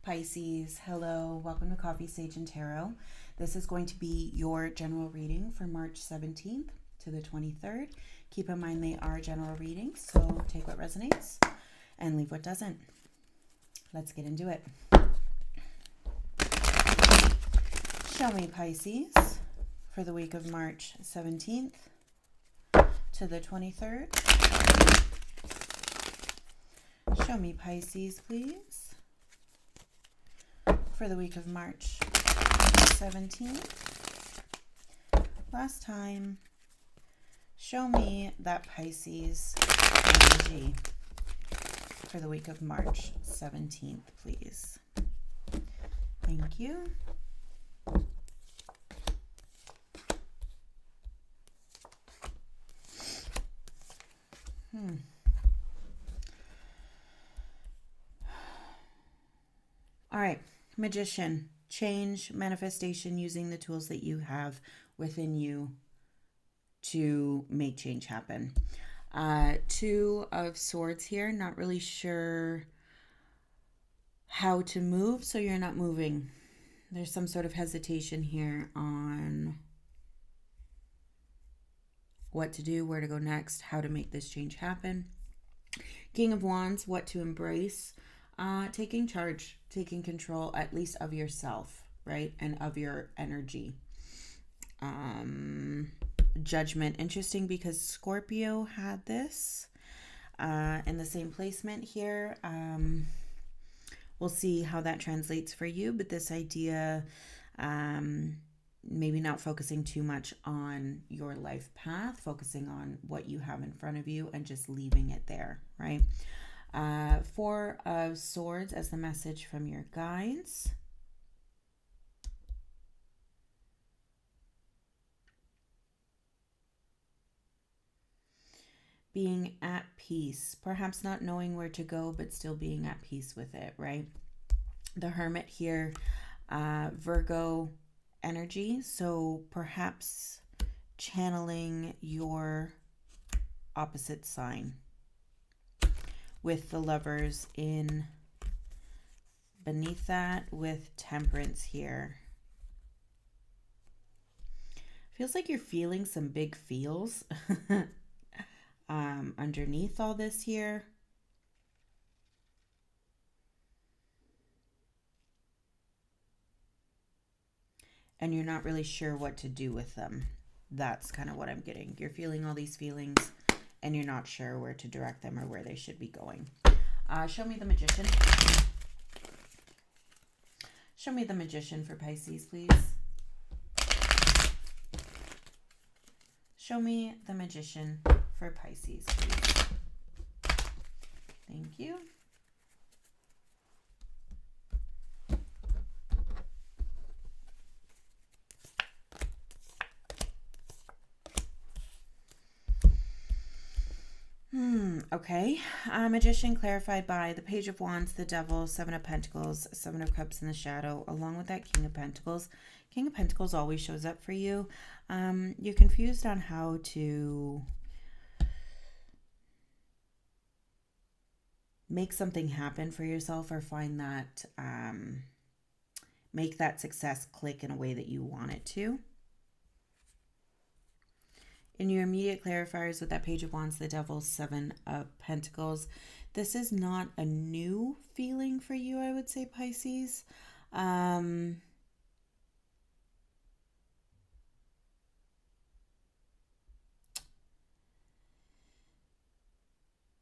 Pisces, hello, welcome to Coffee, Sage, and Tarot. This is going to be your general reading for March 17th to the 23rd. Keep in mind they are general readings, so take what resonates and leave what doesn't. Let's get into it. Show me, Pisces, for the week of March 17th to the 23rd. Show me, Pisces, please, for the week of March 17th. Last time, show me that Pisces energy for the week of March 17th, please. Thank you. All right. Magician, change, manifestation using the tools that you have within you to make change happen. Two of Swords here, not really sure how to move, so you're not moving. There's some sort of hesitation here on what to do, where to go next, how to make this change happen. King of Wands, what to embrace. Taking charge, taking control, at least of yourself, right? And of your energy. Judgment, interesting because Scorpio had this in the same placement here. We'll see how that translates for you, but this idea, maybe not focusing too much on your life path, focusing on what you have in front of you and just leaving it there, right? Four of Swords as the message from your guides. Being at peace, perhaps not knowing where to go, but still being at peace with it, right? The Hermit here, Virgo energy, so perhaps channeling your opposite sign. With the Lovers in beneath that, with Temperance here. Feels like you're feeling some big feels underneath all this here. And you're not really sure what to do with them. That's kind of what I'm getting. You're feeling all these feelings and you're not sure where to direct them or where they should be going. Show me the Magician. Show me the Magician for Pisces, please. Show me the Magician for Pisces, please. Thank you. Okay. Magician clarified by the Page of Wands, the Devil, Seven of Pentacles, Seven of Cups in the shadow, along with that King of Pentacles. King of Pentacles always shows up for you. You're confused on how to make something happen for yourself or find that, make that success click in a way that you want it to. In your immediate clarifiers with that Page of Wands, the Devil, Seven of Pentacles, this is not a new feeling for you, I would say, Pisces.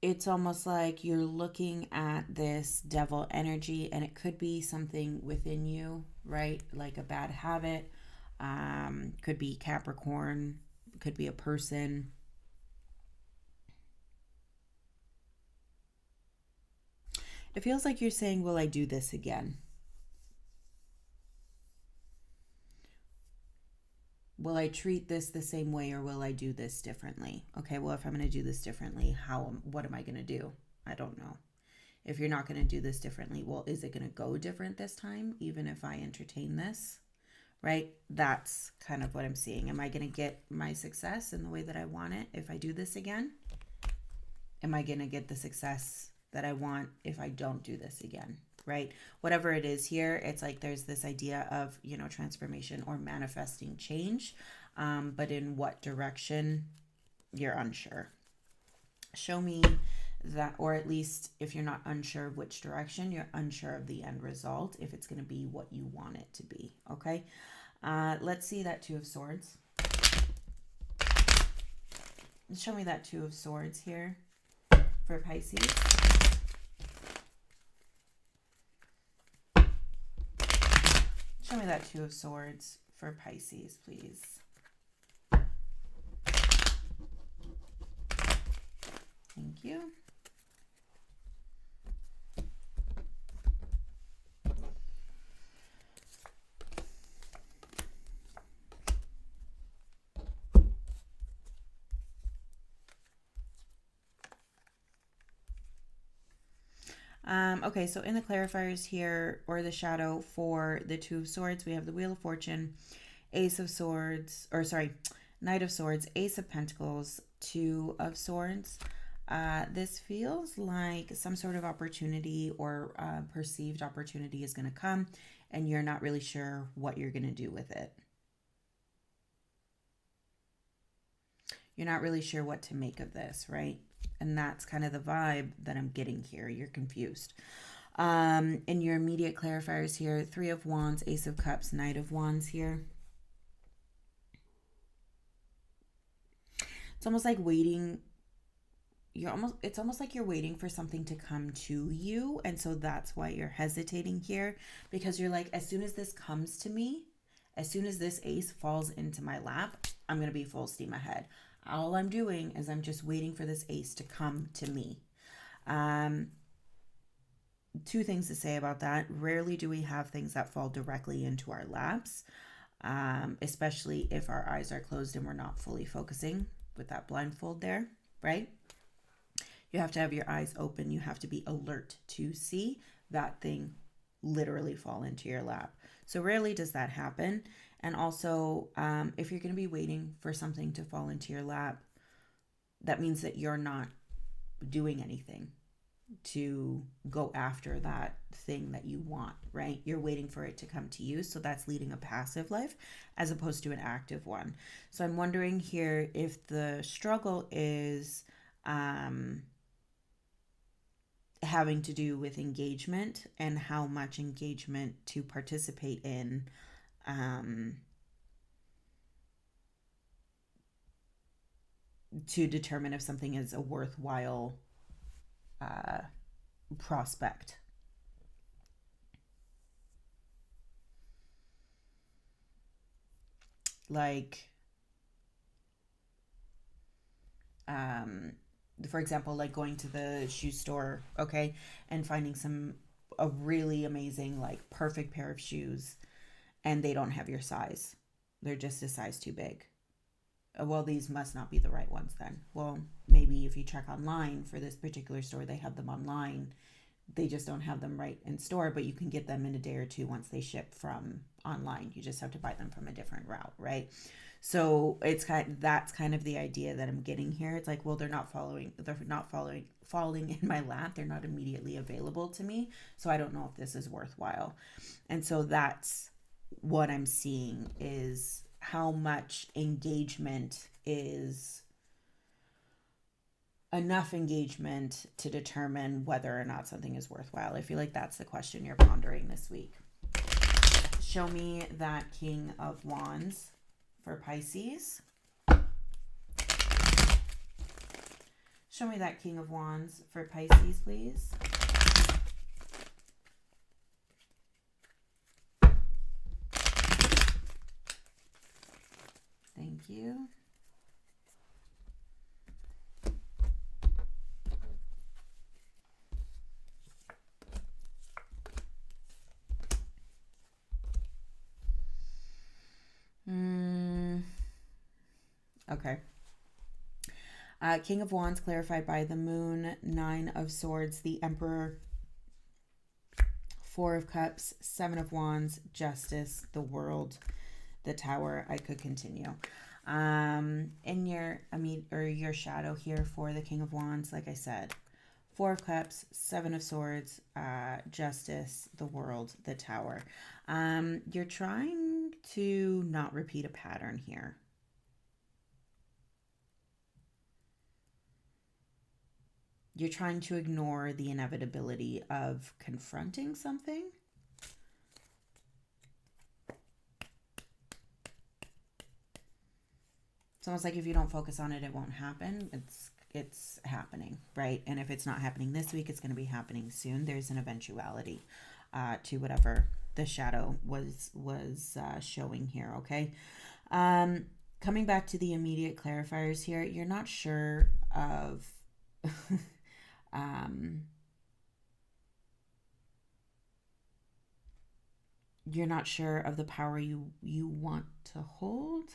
It's almost like you're looking at this devil energy and it could be something within you, right? Like a bad habit, could be Capricorn, could be a person. It feels like you're saying, will I do this again? Will I treat this the same way or will I do this differently? Okay, well, if I'm going to do this differently, what am I going to do? I don't know. If you're not going to do this differently, well, is it going to go different this time, even if I entertain this? Right? That's kind of what I'm seeing. Am I going to get my success in the way that I want it if I do this again? Am I going to get the success that I want if I don't do this again? right? Whatever it is here, it's like there's this idea of, you know, transformation or manifesting change, but in what direction, you're unsure. Show me that, or at least if you're not unsure of which direction, you're unsure of the end result, if it's going to be what you want it to be, okay? Let's see that Two of Swords. Show me that Two of Swords here for Pisces. Show me that Two of Swords for Pisces, please. Thank you. Okay, so in the clarifiers here, or the shadow for the Two of Swords, we have the Wheel of Fortune, Ace of Swords, or sorry, Knight of Swords, Ace of Pentacles, Two of Swords. This feels like some sort of opportunity or perceived opportunity is going to come, and you're not really sure what you're going to do with it. You're not really sure what to make of this, right? And that's kind of the vibe that I'm getting here. You're confused. In your immediate clarifiers here, Three of Wands, Ace of Cups, Knight of Wands here. It's almost like waiting. It's almost like you're waiting for something to come to you. And so that's why you're hesitating here, because you're like, as soon as this comes to me, as soon as this ace falls into my lap, I'm going to be full steam ahead. All I'm doing is I'm just waiting for this ace to come to me. Two things to say about that. Rarely do we have things that fall directly into our laps, especially if our eyes are closed and we're not fully focusing with that blindfold there, right? You have to have your eyes open. You have to be alert to see that thing literally fall into your lap. So rarely does that happen. And also, if you're going to be waiting for something to fall into your lap, that means that you're not doing anything to go after that thing that you want, right? You're waiting for it to come to you. So that's leading a passive life as opposed to an active one. So I'm wondering here if the struggle is having to do with engagement and how much engagement to participate in, to determine if something is a worthwhile prospect. Like, for example, like going to the shoe store, okay, and finding a really amazing, like perfect pair of shoes, and they don't have your size. They're just a size too big. Well, these must not be the right ones then. Well, maybe if you check online for this particular store, they have them online. They just don't have them right in store, but you can get them in a day or two once they ship from online. You just have to buy them from a different route, right? So that's kind of the idea that I'm getting here. It's like, well, they're not falling in my lap. They're not immediately available to me. So I don't know if this is worthwhile. And so that's what I'm seeing, is how much engagement is enough engagement to determine whether or not something is worthwhile. I feel like that's the question you're pondering this week. Show me that King of Wands for Pisces. Show me that King of Wands for Pisces, please. Thank you. Okay. King of Wands clarified by the Moon, Nine of Swords, the Emperor, Four of Cups, Seven of Wands, Justice, the World, the Tower. I could continue. In your shadow here for the King of Wands, like I said, Four of Cups, Seven of Swords, Justice, the World, the Tower. You're trying to not repeat a pattern here. You're trying to ignore the inevitability of confronting something. It's almost like if you don't focus on it, it won't happen. It's happening, right? And if it's not happening this week, it's going to be happening soon. There's an eventuality to whatever the shadow was showing here. Okay. Coming back to the immediate clarifiers here, you're not sure of you're not sure of the power you want to hold.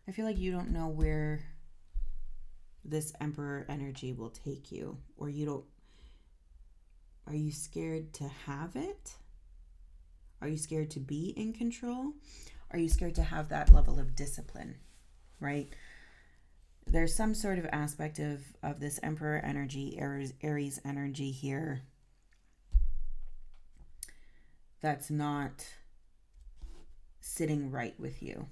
I feel like you don't know where this Emperor energy will take you, or you don't. Are you scared to have it? Are you scared to be in control? Are you scared to have that level of discipline, right? There's some sort of aspect of this Emperor energy, Aries energy here, that's not sitting right with you.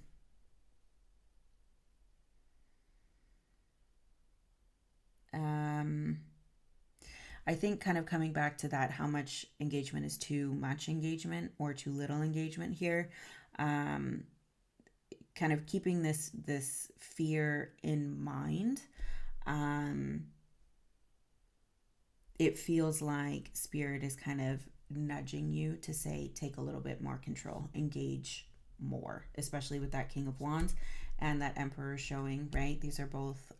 I think kind of coming back to that, how much engagement is too much engagement or too little engagement here. Kind of keeping this fear in mind. It feels like Spirit is kind of nudging you to say, take a little bit more control, engage more, especially with that King of Wands and that Emperor showing, right? These are both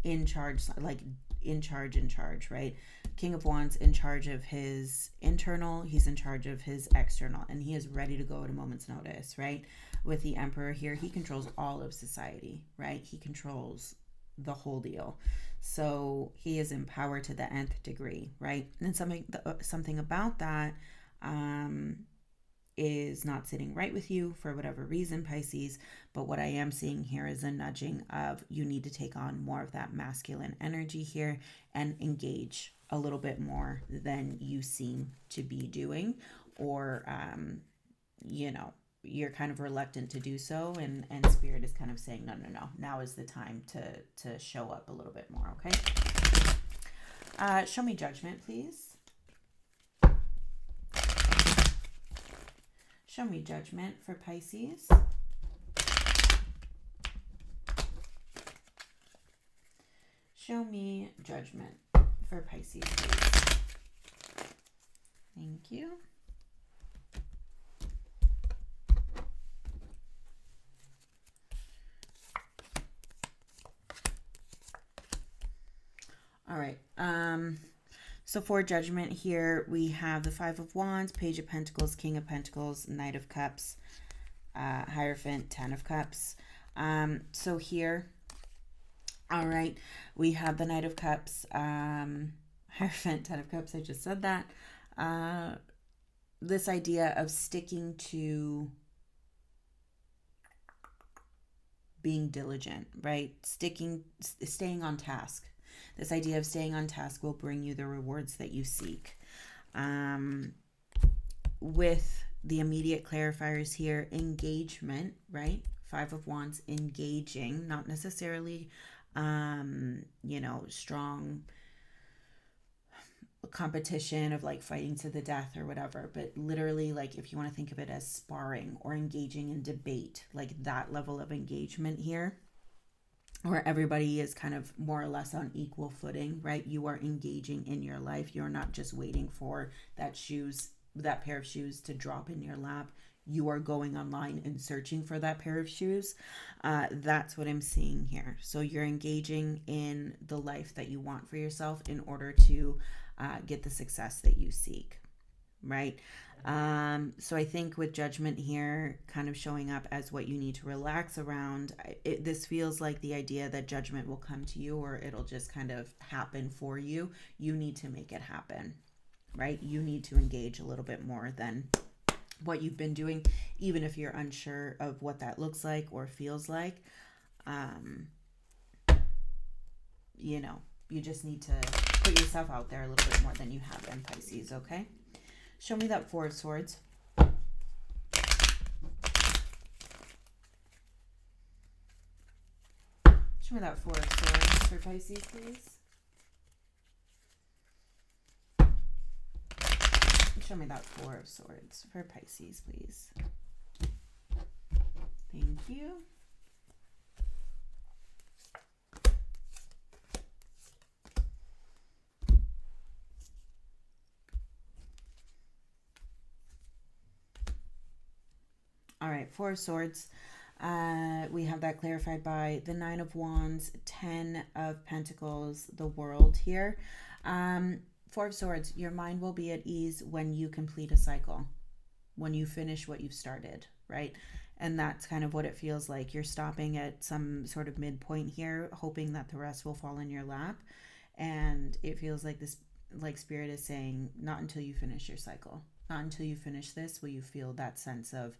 in charge, like in charge, right? King of Wands in charge of his internal, he's in charge of his external, and he is ready to go at a moment's notice, right? With the Emperor here, he controls all of society, right? He controls the whole deal. So he is empowered to the nth degree, right? And something about that is not sitting right with you for whatever reason, Pisces. But what I am seeing here is a nudging of you need to take on more of that masculine energy here and engage a little bit more than you seem to be doing, or you're kind of reluctant to do so, and Spirit is kind of saying no, now is the time to show up a little bit more. Okay. Show me Judgment, please. Show me Judgment for Pisces. Show me Judgment for Pisces, please. Thank you. All right. So for Judgment here, we have the Five of Wands, Page of Pentacles, King of Pentacles, Knight of Cups, Hierophant, Ten of Cups. So here, all right, we have the Knight of Cups, Hierophant, Ten of Cups. I just said that. This idea of sticking to being diligent, right? Staying on task. This idea of staying on task will bring you the rewards that you seek. With the immediate clarifiers here, engagement, right? Five of Wands, engaging, not necessarily, strong competition of like fighting to the death or whatever, but literally, like, if you want to think of it as sparring or engaging in debate, like that level of engagement here, where everybody is kind of more or less on equal footing, right? You are engaging in your life. You're not just waiting for that pair of shoes to drop in your lap. You are going online and searching for that pair of shoes. That's what I'm seeing here. So you're engaging in the life that you want for yourself in order to get the success that you seek. right? So I think with judgment here kind of showing up as what you need to relax around, this feels like the idea that judgment will come to you or it'll just kind of happen for you. You need to make it happen, right? You need to engage a little bit more than what you've been doing, even if you're unsure of what that looks like or feels like. Um, you know, you just need to put yourself out there a little bit more than you have in Pisces, okay? Show me that Four of Swords. Show me that Four of Swords for Pisces, please. Show me that Four of Swords for Pisces, please. Thank you. All right, Four of Swords. We have that clarified by the Nine of Wands, 10 of Pentacles, the World here. Four of Swords, your mind will be at ease when you complete a cycle, when you finish what you've started, right? And that's kind of what it feels like. You're stopping at some sort of midpoint here, hoping that the rest will fall in your lap. And it feels like this, like Spirit is saying, not until you finish your cycle, not until you finish this will you feel that sense of,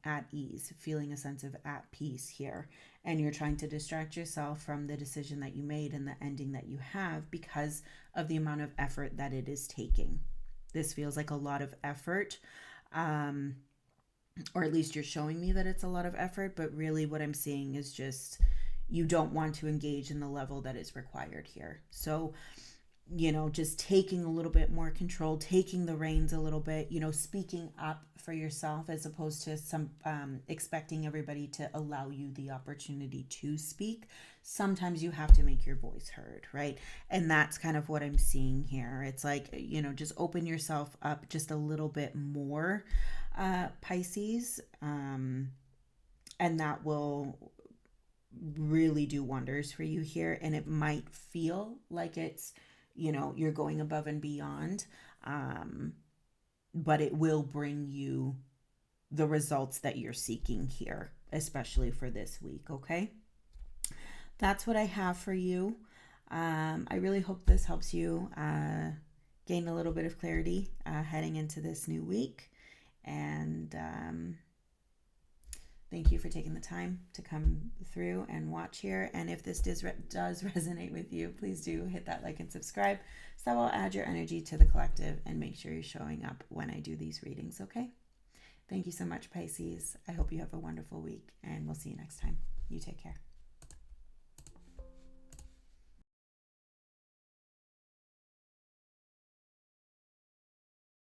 at ease, feeling a sense of at peace here. And you're trying to distract yourself from the decision that you made and the ending that you have because of the amount of effort that it is taking. This feels like a lot of effort, or at least you're showing me that it's a lot of effort, but really what I'm seeing is just you don't want to engage in the level that is required here. So just taking a little bit more control, taking the reins a little bit, speaking up for yourself as opposed to some expecting everybody to allow you the opportunity to speak. Sometimes you have to make your voice heard, right? And that's kind of what I'm seeing here. It's like, just open yourself up just a little bit more, Pisces, and that will really do wonders for you here. And it might feel like it's you're going above and beyond, but it will bring you the results that you're seeking here, especially for this week, okay? That's what I have for you. I really hope this helps you gain a little bit of clarity heading into this new week. And thank you for taking the time to come through and watch here. And if this does resonate with you, please do hit that like and subscribe so that will add your energy to the collective and make sure you're showing up when I do these readings, okay? Thank you so much, Pisces. I hope you have a wonderful week and we'll see you next time. You take care.